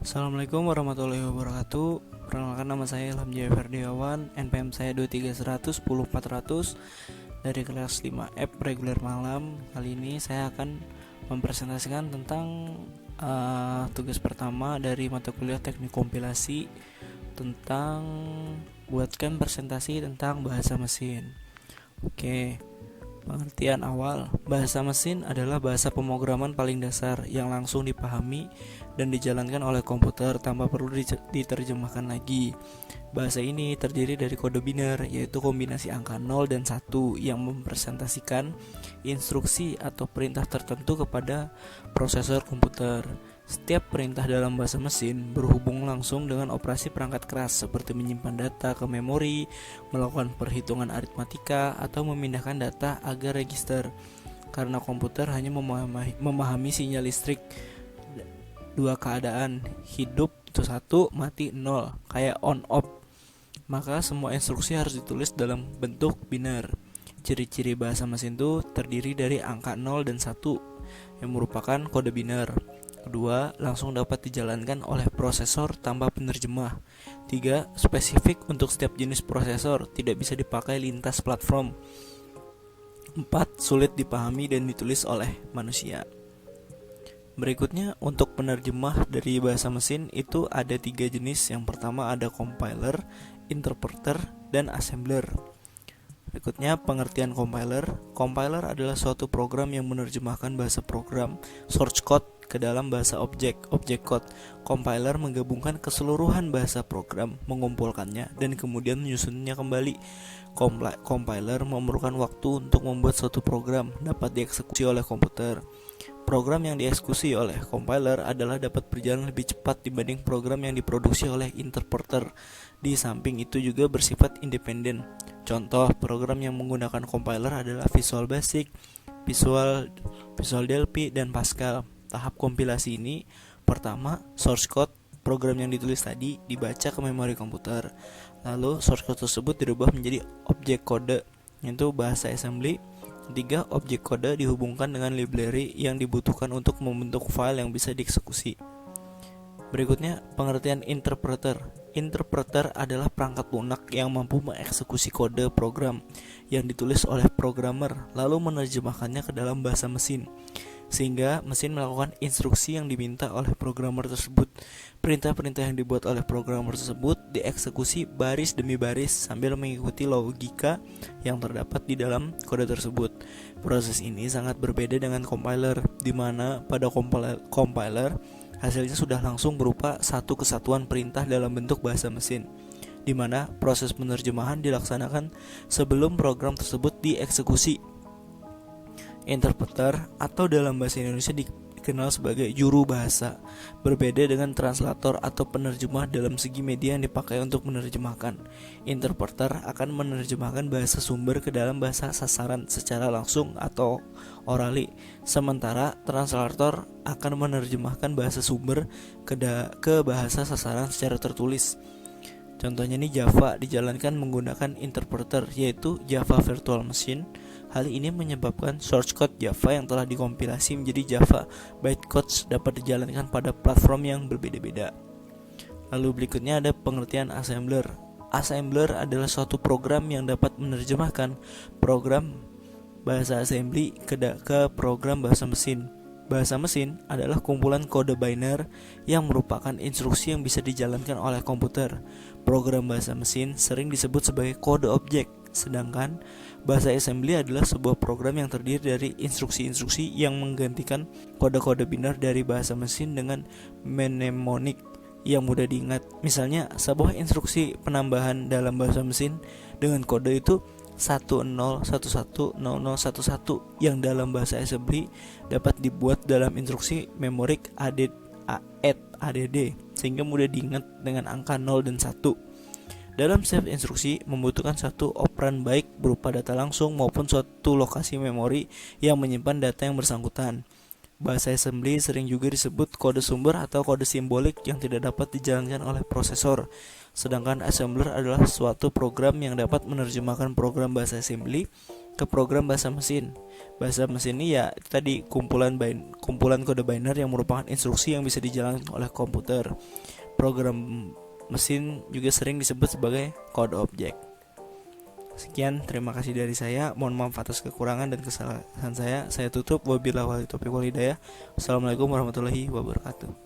Assalamualaikum warahmatullahi wabarakatuh. Perkenalkan, nama saya Ilham Jaya Ferdiawan. NPM saya 231010400 dari kelas 5F reguler malam. Kali ini saya akan mempresentasikan tentang tugas pertama dari mata kuliah teknik kompilasi, tentang buatkan presentasi tentang bahasa mesin. Oke. Pengertian awal, bahasa mesin adalah bahasa pemrograman paling dasar yang langsung dipahami dan dijalankan oleh komputer tanpa perlu diterjemahkan lagi. Bahasa ini terdiri dari kode biner, yaitu kombinasi angka 0 dan 1 yang mempresentasikan instruksi atau perintah tertentu kepada prosesor komputer. Setiap perintah dalam bahasa mesin berhubung langsung dengan operasi perangkat keras seperti menyimpan data ke memori, melakukan perhitungan aritmatika, atau memindahkan data agar register. Karena komputer hanya memahami sinyal listrik dua keadaan, hidup itu 1, mati 0, kayak on off, maka semua instruksi harus ditulis dalam bentuk biner. Ciri-ciri bahasa mesin itu terdiri dari angka 0 dan 1 yang merupakan kode biner. Kedua, langsung dapat dijalankan oleh prosesor tanpa penerjemah. 3, spesifik untuk setiap jenis prosesor, tidak bisa dipakai lintas platform. 4, sulit dipahami dan ditulis oleh manusia. Berikutnya, untuk penerjemah dari bahasa mesin itu ada 3 jenis. Yang pertama ada compiler, interpreter, dan assembler. Berikutnya, pengertian compiler. Compiler adalah suatu program yang menerjemahkan bahasa program source code ke dalam bahasa objek code. Compiler menggabungkan keseluruhan bahasa program, mengumpulkannya, dan kemudian menyusunnya kembali. Compiler memerlukan waktu untuk membuat suatu program dapat dieksekusi oleh komputer. Program yang dieksekusi oleh compiler adalah dapat berjalan lebih cepat dibanding program yang diproduksi oleh interpreter. Di samping itu juga bersifat independen. Contoh program yang menggunakan compiler adalah Visual Basic, Visual DLP, dan Pascal. Tahap kompilasi ini, pertama, source code program yang ditulis tadi dibaca ke memori komputer. Lalu source code tersebut dirubah menjadi objek kode, yaitu bahasa assembly. Ketiga, objek kode dihubungkan dengan library yang dibutuhkan untuk membentuk file yang bisa dieksekusi. Berikutnya, pengertian interpreter. Interpreter adalah perangkat lunak yang mampu mengeksekusi kode program yang ditulis oleh programmer, lalu menerjemahkannya ke dalam bahasa mesin, sehingga mesin melakukan instruksi yang diminta oleh programmer tersebut. Perintah-perintah yang dibuat oleh programmer tersebut dieksekusi baris demi baris sambil mengikuti logika yang terdapat di dalam kode tersebut. Proses ini sangat berbeda dengan compiler, di mana pada compiler hasilnya sudah langsung berupa satu kesatuan perintah dalam bentuk bahasa mesin, di mana proses penerjemahan dilaksanakan sebelum program tersebut dieksekusi. Interpreter atau dalam bahasa Indonesia dikenal sebagai juru bahasa, berbeda dengan translator atau penerjemah dalam segi media yang dipakai untuk menerjemahkan. Interpreter akan menerjemahkan bahasa sumber ke dalam bahasa sasaran secara langsung atau orally, sementara translator akan menerjemahkan bahasa sumber ke bahasa sasaran secara tertulis. Contohnya nih, Java dijalankan menggunakan interpreter, yaitu Java Virtual Machine. Hal ini menyebabkan source code Java yang telah dikompilasi menjadi Java bytecodes dapat dijalankan pada platform yang berbeda-beda. Lalu berikutnya ada pengertian assembler. Assembler adalah suatu program yang dapat menerjemahkan program bahasa assembly ke program bahasa mesin. Bahasa mesin adalah kumpulan kode biner yang merupakan instruksi yang bisa dijalankan oleh komputer. Program bahasa mesin sering disebut sebagai kode objek, sedangkan bahasa assembly adalah sebuah program yang terdiri dari instruksi-instruksi yang menggantikan kode-kode biner dari bahasa mesin dengan mnemonik yang mudah diingat. Misalnya, sebuah instruksi penambahan dalam bahasa mesin dengan kode itu 10110011 yang dalam bahasa assembly dapat dibuat dalam instruksi memorik add sehingga mudah diingat dengan angka 0 dan 1. Dalam setiap instruksi membutuhkan satu operan baik berupa data langsung maupun suatu lokasi memori yang menyimpan data yang bersangkutan. Bahasa assembly sering juga disebut kode sumber atau kode simbolik yang tidak dapat dijalankan oleh prosesor. Sedangkan assembler adalah suatu program yang dapat menerjemahkan program bahasa assembly ke program bahasa mesin. Bahasa mesin ini ya itu tadi kumpulan kode binary yang merupakan instruksi yang bisa dijalankan oleh komputer. Program mesin juga sering disebut sebagai kode objek. Sekian, terima kasih dari saya. Mohon maaf atas kekurangan dan kesalahan saya. Saya tutup. Wabillahi taufiq wal hidayah. Wassalamualaikum warahmatullahi wabarakatuh.